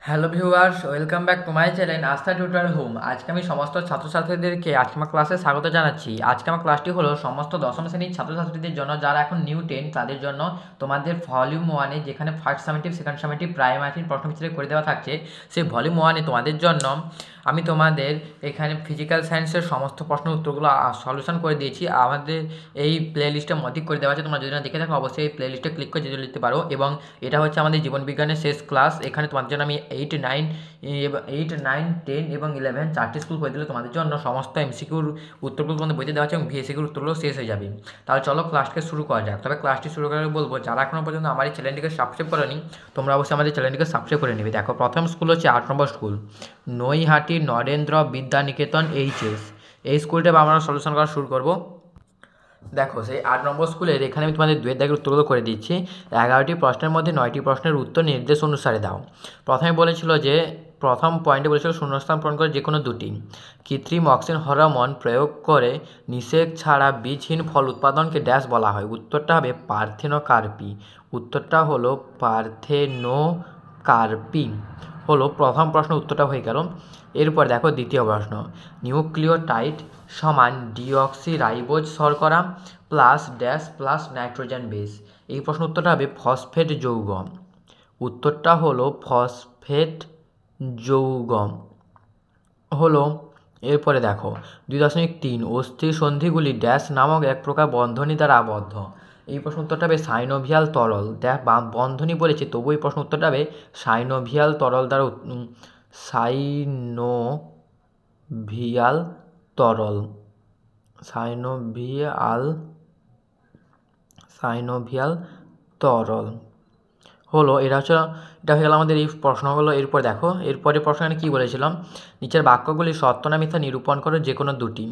Hello viewers, welcome back to my channel আস্থা tutorial home. আজকে আমি সমস্ত ছাত্রছাত্রীদেরকে আজকে আমার ক্লাসে স্বাগত জানাচ্ছি। আজকে আমার ক্লাসটি হলো সমস্ত দশম শ্রেণীর ছাত্রছাত্রীদের জন্য, যারা এখন নিউ 10 তাদের জন্য। তোমাদের ভলিউম ওয়ানে যেখানে first summative, second summative, primary প্রশ্নবিচিত্রে করে দেওয়া থাকছে, সেই ভলিউম ওয়ানে তোমাদের জন্য আমি তোমাদের এখানে ফিজিক্যাল সায়েন্সের সমস্ত প্রশ্নের উত্তরগুলো সলিউশন করে দিয়েছি। আমাদের এই প্লে লিস্টে মধ্যে করে দেওয়া আছে, তোমরা যদি না দেখে থাকো অবশ্যই এই প্লে লিস্টে ক্লিক করে যেতে লিখতে পারো। এবং এটা হচ্ছে আমাদের জীবন বিজ্ঞানের শেষ ক্লাস। এখানে তোমাদের জন্য আমি 8, 9, 10 এবং 11 চারটি স্কুল করে দিলে তোমাদের জন্য সমস্ত এমসিকিউর উত্তরগুলো তোমাদের বইতে দেওয়া আছে এবং ভিএসিকিউর উত্তরগুলো শেষ হয়ে যাবে। তাহলে চলো ক্লাসকে শুরু করা যাক। তবে ক্লাসটি শুরু করে বলবো, যারা এখনও পর্যন্ত আমার এই চ্যানেলটিকে সাবস্ক্রাইব করেনি তোমরা অবশ্যই আমাদের চ্যানেলটিকে সাবস্ক্রাইব করে নেবে। দেখো, প্রথম স্কুল হচ্ছে 8 নম্বর স্কুল, নৈহাটি নরেন্দ্র বিদ্যানিকেতন এইচএস। এই স্কুলটা আমরা সলিউশন করা শুরু করব। দেখো, সেই 8 নম্বর স্কুলের এখানে আমি তোমাদের দুয়ের দাগের উত্তরগুলো করে দিচ্ছি। 11টি প্রশ্নের মধ্যে 9টি প্রশ্নের উত্তর নির্দেশ অনুসারে দাও। প্রথমে বলেছিল যে, প্রথম পয়েন্টে বলেছিল শূন্যস্থান পূরণ করে যে কোনো দুটি। কৃত্রিম অক্সিজেন হরমোন প্রয়োগ করে নিষেক ছাড়া বীজহীন ফল উৎপাদনকে ড্যাশ বলা হয়। উত্তরটা হবে পার্থেনোকার্পি। উত্তরটা হলো পার্থেনোকার্পি হলো প্রথম প্রশ্ন, উত্তরটা হয়ে গেল। এরপর দেখো দ্বিতীয় প্রশ্ন, নিউক্লিওটাইড সমান ডিঅক্সিরাইবোজ শর্করা plus dash plus nitrogen base. এই প্রশ্ন উত্তরটা হবে ফসফেট যৌগ। উত্তরটা হলো ফসফেট যৌগ হলো। এরপরে দেখো 2.3, অস্থির সন্ধিগুলি ড্যাশ নামক এক প্রকার বন্ধনী দ্বারা আবদ্ধ। এই প্রশ্ন উত্তরটা হবে সাইনোভিয়াল তরল। বন্ধনী বলেছে, তবু এই প্রশ্ন উত্তরটা হবে সাইনোভিয়াল তরল দ্বারা সাইনোভিয়াল তরল সাইনোভিয়াল তরল হলো। এটা হয়ে গেল আমাদের এই প্রশ্নগুলো। এরপর দেখো, এরপরে প্রশ্ন কী বলেছিলাম, নিচের বাক্যগুলি সত্য না মিথ্যা নিরূপণ করো যে কোনো দুটি।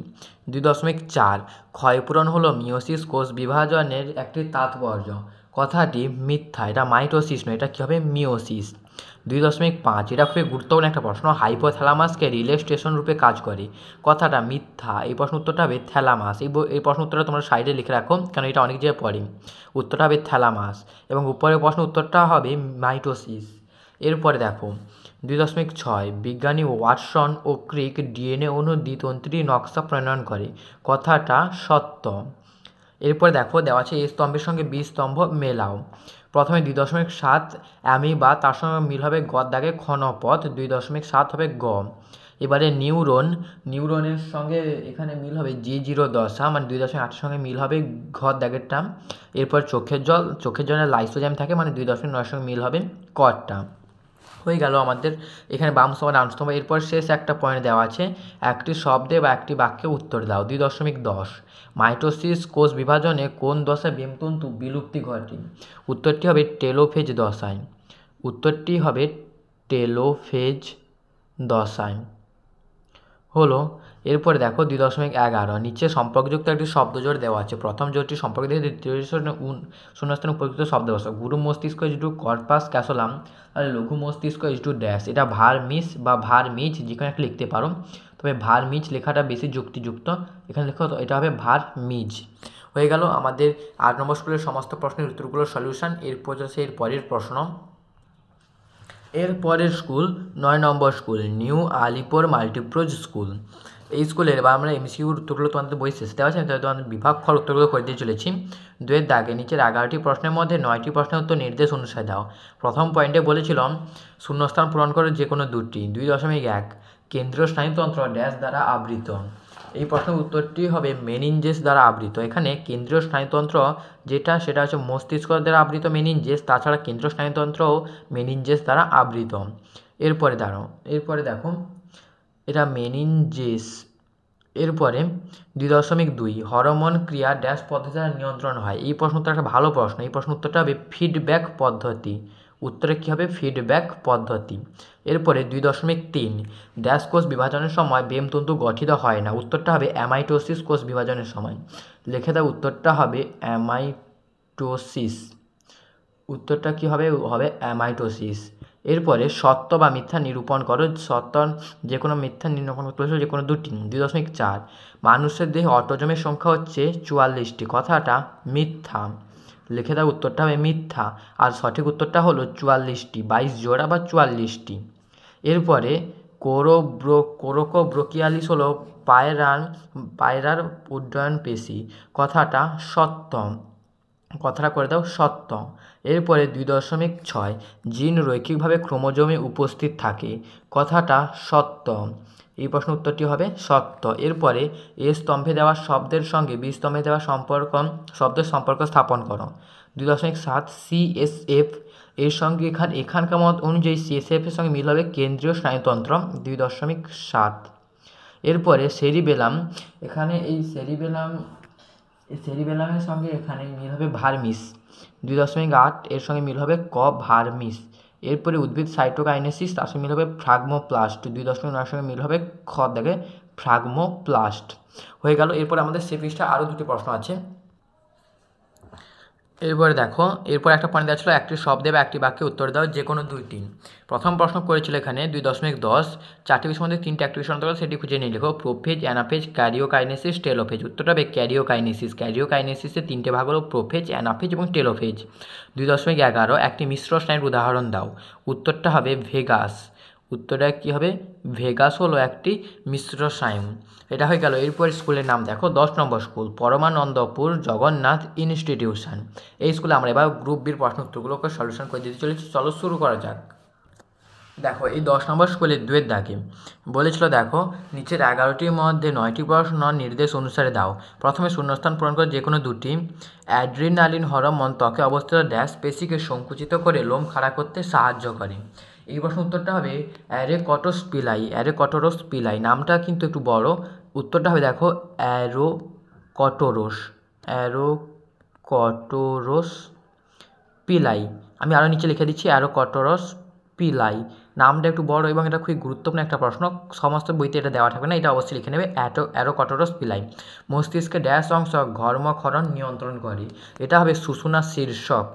2.4, ক্ষয়পূরণ হলো মিওসিস কোষ বিভাজনের একটি তাৎপর্য। কথাটি মিথ্যা, এটা মাইটোসিস নয়, এটা কী হবে, মিওসিস। 2.5, এটা খুবই গুরুত্বপূর্ণ একটা প্রশ্ন, হাইপোথ্যালামাসকে রিলে স্টেশন রূপে কাজ করে। কথাটা মিথ্যা, এই প্রশ্ন উত্তরটা হবে থ্যালামাস। এই প্রশ্ন উত্তরটা তোমরা সাইডে লিখে রাখো, কারণ এটা অনেক জায়গায় পড়ে। উত্তরটা হবে থ্যালামাস এবং উপরের প্রশ্ন উত্তরটা হবে মাইটোসিস। এরপরে দেখো 2.6, বিজ্ঞানী ওয়াটসন ও ক্রিক ডিএনএ অণু দ্বিতন্ত্রী নকশা প্রণয়ন করে। কথাটা সত্য। এরপরে দেখো দেওয়া আছে, এ স্তম্ভের সঙ্গে বি স্তম্ভ মেলাও। প্রথমে 2.7, অ্যামিবা, তার সঙ্গে মিল হবে গ দাগে ক্ষণপথ, 2.7 হবে গ। এবারে নিউরনের সঙ্গে এখানে মিল হবে G0 দশা, মানে 2.8 সঙ্গে মিল হবে ঘ দাগেরটা। এরপর চোখের জলে লাইসোজাইম থাকে, মানে 2.9 সঙ্গে মিল হবে কটা। হয়ে গেল আমাদের এখানে বাম স্তম্ভ ডান স্তম্ভ। এরপর শেষ একটা পয়েন্ট দেওয়া আছে, একটি শব্দে বা একটি বাক্যে উত্তর দাও। 2.10, মাইটোসিস কোষ বিভাজনে কোন দশায় ভীমতন্তু বিলুপ্তি ঘটে। উত্তরটি হবে টেলোফেজ দশায়। উত্তরটি হবে টেলোফেজ দশায় হলো। এরপরে দেখো 2.11, নিচে সম্পর্কযুক্ত একটি শব্দজোড় দেওয়া আছে। প্রথম জোড়টি সম্পর্ক দিয়ে দ্বিতীয় শূন্যস্থানে উপযুক্ত শব্দ বসাও। গুরু মস্তিষ্ক ইজ টু কর্পাস ক্যাসোলাম, আর লঘু মস্তিষ্ক ইজ টু ড্যাশ। এটা ভার্মিস বা ভার্মিজ যে কোনো একটা লিখতে পারো, তবে ভার্মিজ লেখাটা বেশি যুক্তিযুক্ত। এখানে লেখো এটা হবে ভার্মিজ। হয়ে গেল আমাদের 8 নম্বর স্কুলের সমস্ত প্রশ্নের উত্তরগুলোর সলিউশন। এরপর হচ্ছে এর পরের প্রশ্ন। এর পরের স্কুল 9 নম্বর স্কুল, নিউ আলিপুর মাল্টিপ্রোজ স্কুল। এই স্কুলের এবার আমরা এমসিকিউর উত্তরগুলো তোমাদের বই শেষ দেওয়া আছে, তোমাদের বিভাগ খর উত্তরগুলো করে দিয়ে চলেছি। দুয়ের দাগে নিচের 11টি প্রশ্নের মধ্যে 9টি প্রশ্নের উত্তর নির্দেশ অনুসারে দাও। প্রথম পয়েন্টে বলেছিলাম শূন্যস্থান পূরণ করে যে কোনো দুটি। 2.1, কেন্দ্রীয় স্নায়ুতন্ত্র ড্যাশ দ্বারা আবৃত। এই প্রশ্নের উত্তরটি হবে মেনিনজেস দ্বারা আবৃত। এখানে কেন্দ্রীয় স্নায়ুতন্ত্র যেটা, সেটা হচ্ছে মস্তিষ্ক দ্বারা আবৃত মেনিনজেস, তাছাড়া কেন্দ্রীয় স্নায়ুতন্ত্রও মেনিনজেস দ্বারা আবৃত। এরপরে দেখো এটা মেনিনজেস। এরপরে 2.2, হরমোন ক্রিয়া ড্যাশ পদ্ধতি দ্বারা নিয়ন্ত্রণ হয়। এই প্রশ্নটা একটা ভালো প্রশ্ন, এই প্রশ্ন উত্তরটা হবে ফিডব্যাক পদ্ধতি। উত্তরে কী হবে, ফিডব্যাক পদ্ধতি। এরপরে 2.3, ড্যাশ কোষ বিভাজনের সময় বেমতন্তু গঠিত হয় না। উত্তরটা হবে অ্যামাইটোসিস কোষ বিভাজনের সময়। লিখে দাও, উত্তরটা হবে অ্যামাইটোসিস। উত্তরটা কী হবে, অ্যামাইটোসিস। এরপরে সত্য বা মিথ্যা নিরূপণ করো। সত্য যে কোনো, মিথ্যা নিরূপণ করতে হলে যে কোনো দুটি। 2.4, মানুষের দেহে অটোজমের সংখ্যা হচ্ছে 44টি। কথাটা মিথ্যা। লিখে দাও, উত্তরটা হবে মিথ্যা। আর সঠিক উত্তরটা হলো 44টি, 22 জোড়া বা 44টি। এরপরে কোরোকোব্রোকিয়ালিস হলো পায়রার উড্ডয়ন পেশি, কথাটা সত্য, কথাটা করে দাও সত্য। এরপরে 2.6 জিন রৈখিকভাবে ক্রোমোজোমে উপস্থিত থাকে, কথাটা সত্য। এই প্রশ্ন উত্তরটি হবে সত্য। এরপরে এ স্তম্ভে দেওয়া শব্দের সঙ্গে বি স্তম্ভে দেওয়া শব্দের সম্পর্ক স্থাপন করো। 2.7 CSF এর সঙ্গে এখানকার মত অনুযায়ী CSF এর সঙ্গে মিল হবে কেন্দ্রীয় স্নায়ুতন্ত্র। 2.7। এরপরে সেরিবেলাম, এখানে এই সেরিবেলামের সঙ্গে এখানে মিল হবে ভার্মিস। 2.8 এর সঙ্গে মিল হবে ভার্মিস। এরপরে উদ্ভিদ সাইটোকাইনেসিস, তার সঙ্গে মিল হবে ফ্রাগমোপ্লাস্ট। 2.9 সঙ্গে মিল হবে দেখে ফ্রাগমোপ্লাস্ট। হয়ে গেল। এরপরে আমাদের সে পৃষ্ঠা আরও দুটি প্রশ্ন আছে। এরপরে দেখো, এরপর একটা পয়েন্ট দেওয়া ছিল একটি শব্দে বা একটি বাক্যে উত্তর দাও যে কোনো দুইটি। প্রথম প্রশ্ন করেছিল এখানে 2.10 চারটি বিষয়ের মধ্যে 3টি অ্যাক্টিভিশন অন্তর্গত, সেটি খুঁজে নিয়ে লেখো। Prophase, anaphase, karyokinesis, telophase. উত্তরটা হবে ক্যারিওকাইনেসিস। ক্যারিওকাইনেসিসের 3টে ভাগ হলো প্রোফেজ, অ্যানাফেজ এবং টেলোফেজ। 2.11 একটি মিশ্র স্নায়ুর উদাহরণ দাও। উত্তরটা হবে ভেগাস। উত্তরটা কী হবে? ভেগাস হলো একটি মিশ্র স্নায়ু। এটা হয়ে গেল। এরপর স্কুলের নাম দেখো, 10 নম্বর স্কুল পরমানন্দপুর জগন্নাথ ইনস্টিটিউশন। এই স্কুলে আমরা এবার গ্রুপ বির প্রশ্ন উত্তরগুলোকে সলিউশন করে দিতে চলেছি। চলো শুরু করা যাক। দেখো, এই 10 নম্বর স্কুলের দুয়ের দাগে বলেছিল, দেখো নিচের 11টির মধ্যে 9টি প্রশ্ন নির্দেশ অনুসারে দাও। প্রথমে শূন্যস্থান পূরণ করে যে কোনো দুটি। অ্যাড্রিনালিন হরমোন ত্বকে অবস্থিত ড্যাশ পেশিকে সংকুচিত করে লোম খাড়া করতে সাহায্য করে। এই প্রশ্ন উত্তরটা হবে অ্যারেকটরোস পিলাই। নামটা কিন্তু একটু বড়। উত্তরটা হবে দেখো অ্যারোকটরোস পিলাই। আমি আরও নিচে লিখে দিচ্ছি অ্যারোকটরোস পিলাই। নামটা একটু বড় এবং এটা খুবই গুরুত্বপূর্ণ একটা প্রশ্ন। সমস্ত বইতে এটা দেওয়া থাকবে না, এটা অবশ্যই লিখে নেবে অ্যারোকটরোস পিলাই। মস্তিষ্কের ড্যাশ অংশ ঘর্মক্ষরণ নিয়ন্ত্রণ করে। এটা হবে সুষুম্না শীর্ষক।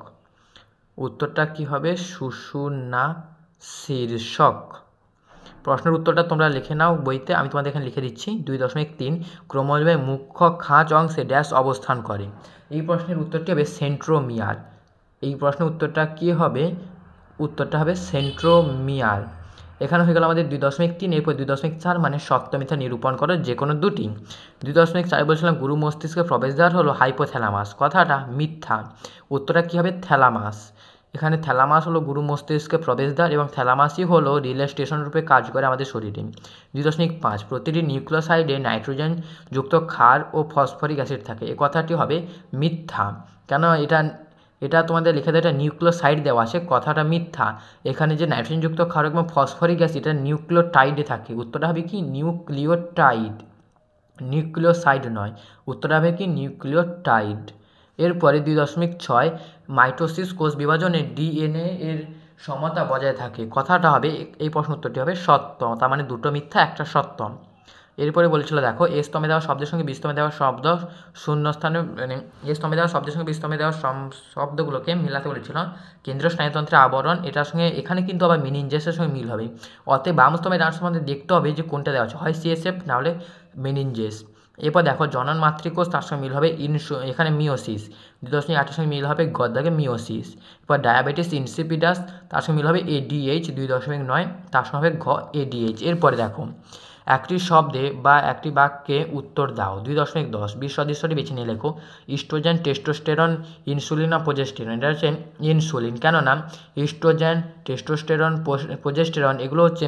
উত্তরটা কি হবে? সুষুম্না শীর্ষক। প্রশ্নের উত্তরটা তোমরা লিখে নাও বইতে, আমি তোমাদের এখানে লিখে দিচ্ছি। 2.3 ক্রোমোজোমের মুখ্য খাঁজ অংশে ড্যাশ অবস্থান করে। এই প্রশ্নের উত্তরটি হবে সেন্ট্রোমিয়ার। এই প্রশ্নের উত্তরটা কী হবে? উত্তরটা হবে সেন্ট্রোমিয়ার। এখানে হয়ে গেল আমাদের 2.3। এরপর 2.4 মানে সত্য মিথ্যা নিরূপণ করো যে কোনো দুটি। 2.4 বলছিলাম গুরু মস্তিষ্কের প্রবেশদ্বার হলো হাইপোথ্যালামাস, কথাটা মিথ্যা। উত্তরটা কী হবে? থ্যালামাস। এখানে থ্যালামাস হলো গুরু মস্তিষ্কের প্রবেশদ্বার এবং থ্যালামাসই হলো রিলে স্টেশন রূপে কাজ করে আমাদের শরীরে। 2.5 প্রতিটি নিউক্লিওসাইডে নাইট্রোজেন যুক্ত ক্ষার ও ফসফরিক অ্যাসিড থাকে। এ কথাটি হবে মিথ্যা। কেন এটা তোমাদের লিখে দেয়, এটা নিউক্লিওসাইড দেওয়া আছে, কথাটা মিথ্যা। এখানে যে নাইট্রোজেনযুক্ত ক্ষার এবং ফসফরিক অ্যাসিড এটা নিউক্লিওটাইডে থাকে। উত্তরটা হবে কি? নিউক্লিওটাইড, নিউক্লিওসাইড নয়। উত্তরটা হবে কি? নিউক্লিওটাইড। এরপরে 2.6 মাইটোসিস কোষ বিভাজনে ডিএনএ এর সমতা বজায় থাকে, কথাটা হবে, এই প্রশ্ন উত্তরটি হবে সত্য। তার মানে দুটো মিথ্যা একটা সত্য। এরপরে বলেছিল, দেখো এ স্তম্ভে দেওয়া শব্দের সঙ্গে বি স্তম্ভে দেওয়া শব্দ শূন্যস্থানে, মানে এ স্তম্ভে দেওয়া শব্দের সঙ্গে বি স্তম্ভে দেওয়া শব্দগুলোকে মিলাতে বলেছিল। কেন্দ্রীয় স্নায়ুতন্ত্রের আবরণ, এটার সঙ্গে এখানে কিন্তু আবার মেনিনজেসের সঙ্গে মিল হবে। অতএব বাম স্তম্ভে ডান স্তম্ভে দেখতে হবে যে কোনটা দেওয়া আছে, হয় CSF না হলে মেনিনজেস। এরপর দেখো জনন মাতৃকোষ, তার সঙ্গে মিল হবে এখানে মিওসিস। 2.8 সঙ্গে মিল হবে গদ্দাকে মিওসিস। এরপর ডায়াবেটিস ইনসিপিডাস, তার সঙ্গে মিল হবে ADH। 2.9 তার সঙ্গে হবে ADH। এরপরে দেখো একটি শব্দে বা একটি বাক্যে উত্তর দাও। 2.10 বিশ সদৃশ্যটি বেছে নিয়ে লেখো। ইস্ট্রোজেন, টেস্টোস্টেরন, ইনসুলিন না প্রোজেস্টেরন? এটা হচ্ছে ইনসুলিন। কেননা ইস্ট্রোজেন, টেস্টোস্টেরন, প্রোজেস্টেরন এগুলো হচ্ছে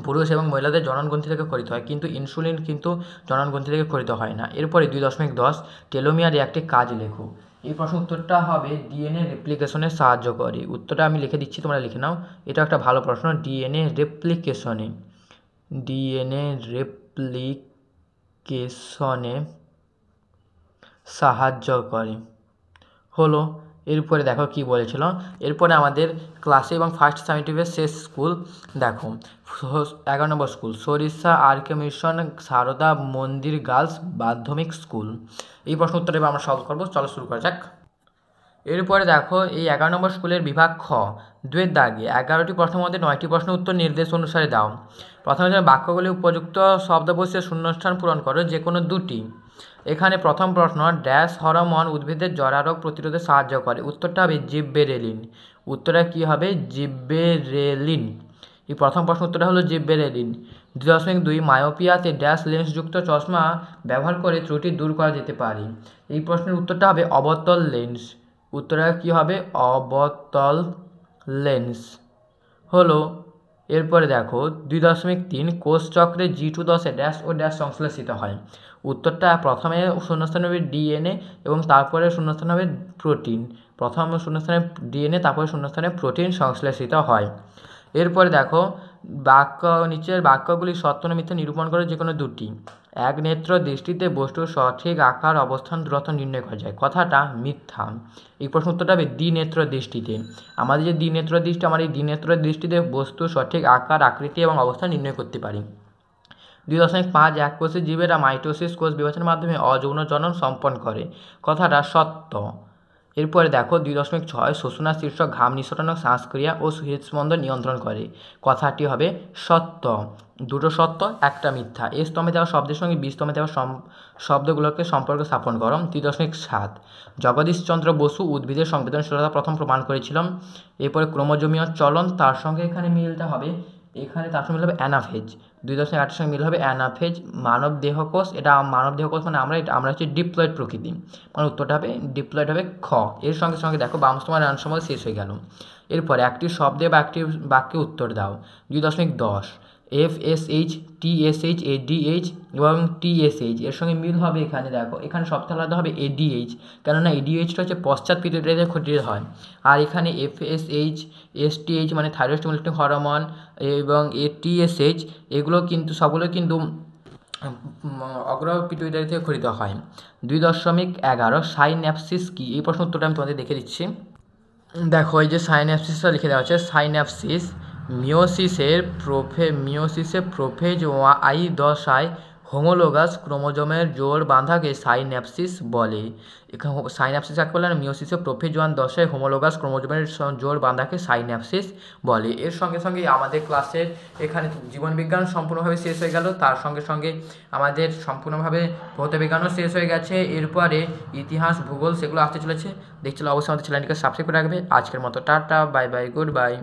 পুরুষ এবং মহিলাদের জননগ্রন্থি থেকে ক্ষরিত হয়, কিন্তু ইনসুলিন কিন্তু জননগ্রন্থি থেকে ক্ষরিত হয় না। এরপরে 2.10 টেলোমিয়ারে একটি কাজ লেখো। এই প্রশ্ন উত্তরটা হবে ডিএনএ রেপ্লিকেশনে সাহায্য করে। উত্তরটা আমি লিখে দিচ্ছি, তোমরা লিখে নাও। এটা একটা ভালো প্রশ্ন। ডিএনএ রেপ্লিকেশনে সাহায্য করে হলো। এরপরে দেখো কি বলেছিল। এরপরে আমাদের ক্লাসে এবং ফার্স্ট সামেটিভের শেষ স্কুল দেখো, 11 নম্বর স্কুল সরিষা আরকে মিশন সারদা মন্দির গার্লস মাধ্যমিক স্কুল। এই প্রশ্ন উত্তরে আমরা সলভ করবো। চলো শুরু করা যাক। এরপরে দেখো এই 11 নম্বর স্কুলের বিভাগ খ, দুয়ের দাগে 11টি প্রশ্নের মধ্যে 9টি প্রশ্ন উত্তর নির্দেশ অনুসারে দাও। প্রথমে বাক্যগুলি উপযুক্ত শব্দ বসিয়ে শূন্যস্থান পূরণ করো যে কোনো দুটি। এখানে প্রথম প্রশ্ন, ড্যাশ হরমোন উদ্ভিদের জরারোগ প্রতিরোধে সাহায্য করে। উত্তরটা হবে জিব্বেরেলিন। উত্তরটা কী হবে? জিব্বেরেলিন। এই প্রথম প্রশ্ন উত্তরটা হলো জিব্বেরেলিন। 2.2 মায়োপিয়াতে ড্যাশ লেন্সযুক্ত চশমা ব্যবহার করে ত্রুটি দূর করা যেতে পারে। এই প্রশ্নের উত্তরটা হবে অবতল লেন্স। উত্তরটা কী হবে? অবতল লেন্স হলো। এরপরে দেখো 2.3 কোষচক্রে G2.10 ড্যাশ ও ড্যাশ সংশ্লেষিত হয়। উত্তরটা প্রথমে শূন্যস্থান হবে ডিএনএ এবং তারপরে শূন্যস্থান হবে প্রোটিন। প্রথম শূন্যস্থানে ডিএনএ, তারপরে শূন্যস্থানে প্রোটিন সংশ্লেষিত হয়। এরপরে দেখো নিচের বাক্যগুলি সত্য না মিথ্যা নিরূপণ করে যে কোনো দুটি। এক নেত্র দৃষ্টিতে বস্তুর সঠিক আকার অবস্থান দূরত্ব নির্ণয় করা যায়, কথাটা মিথ্যা। এই প্রশ্ন উত্তরটা হবে দ্বিনেত্র দৃষ্টিতে। আমাদের যে দ্বিনেত্র দৃষ্টি, আমার এই দ্বিনেত্র দৃষ্টিতে বস্তুর সঠিক আকার, আকৃতি এবং অবস্থান নির্ণয় করতে পারি। 2.5 এককোষী জীবেরা মাইটোসিস কোষ বিভাজনের মাধ্যমে অযৌন জনন সম্পন্ন করে, কথাটা সত্য। এরপরে দেখো 2.6 শোষণা শীর্ষক ঘাম নিঃসরণ শ্বাসক্রিয়া ও হৃদস্পন্দন নিয়ন্ত্রণ করে, কথাটি হবে সত্য। দুটো সত্য, একটা মিথ্যা। এ স্তম্ভে দেওয়া শব্দের সঙ্গে বি স্তম্ভে দেওয়া শব্দগুলোকে সম্পর্ক স্থাপন করো। 2.7 জগদীশচন্দ্র বসু উদ্ভিদের সংবেদনশীলতা প্রথম প্রমাণ করেছিলাম। এরপরে ক্রোমোজোমীয় চলন, তার সঙ্গে এখানে মিলটা হবে, এখানে তার সঙ্গে মিল হবে অ্যানাফেজ। 2.8 সঙ্গে মিল হবে অ্যানাফেজ। মানব দেহকোষ, এটা মানব দেহকোষ মানে আমরা হচ্ছে ডিপ্লয়েড প্রকৃতি, মানে উত্তরটা হবে ডিপ্লয়েড হবে খ। এর সঙ্গে সঙ্গে দেখো বামস্তম আর ডানস্তম শেষ হয়ে গেল। এরপরে একটি শব্দে বা একটি বাক্যে উত্তর দাও। 2.10 FSH TSH ADH এবং TSH এর সঙ্গে মিল হবে, এখানে দেখো এখানে সবটা আলাদা হবে ADH, কেননা ADHটা হচ্ছে পশ্চাৎ পিতুইটারিতে ক্ষতিত হয়। আর এখানে FSH STH মানে থাইরয়েড স্টিমুলেটিং হরমোন এবং TSH এগুলো কিন্তু সবগুলো কিন্তু অগ্র পিতুইটারি থেকে ক্ষতিত হয়। 2.11 সাইন্যাপসিস কি? এই প্রশ্ন উত্তরটা আমি তোমাদের দেখে দিচ্ছি। দেখো এই যে সাইন্যাপসিসটা লিখে দেওয়া আছে। সাইন্যাপসিস মিওসিসে প্রোফেজ আই দশায় হোমোলোগাস ক্রোমোজোমের জোড় বাঁধাকে সাইন্যাপসিস বলে। এখানে সাইন্যাপসিস এক বললেন, মিওসিসে প্রোফেজ দশায় হোমোলোগাস ক্রোমোজোমের জোড় বাঁধাকে সাইন্যাপসিস বলে। এর সঙ্গে সঙ্গে আমাদের ক্লাসের এখানে জীবনবিজ্ঞান সম্পূর্ণভাবে শেষ হয়ে গেল, তার সঙ্গে সঙ্গে আমাদের সম্পূর্ণভাবে ভৌতবিজ্ঞানও শেষ হয়ে গেছে। এরপরে ইতিহাস, ভূগোল সেগুলো আসতে চলেছে। দেখছিল অবশ্যই আমাদের চ্যানেলটিকে সাবস্ক্রাইব করে রাখবে। আজকের মতো tata, bye bye, good bye.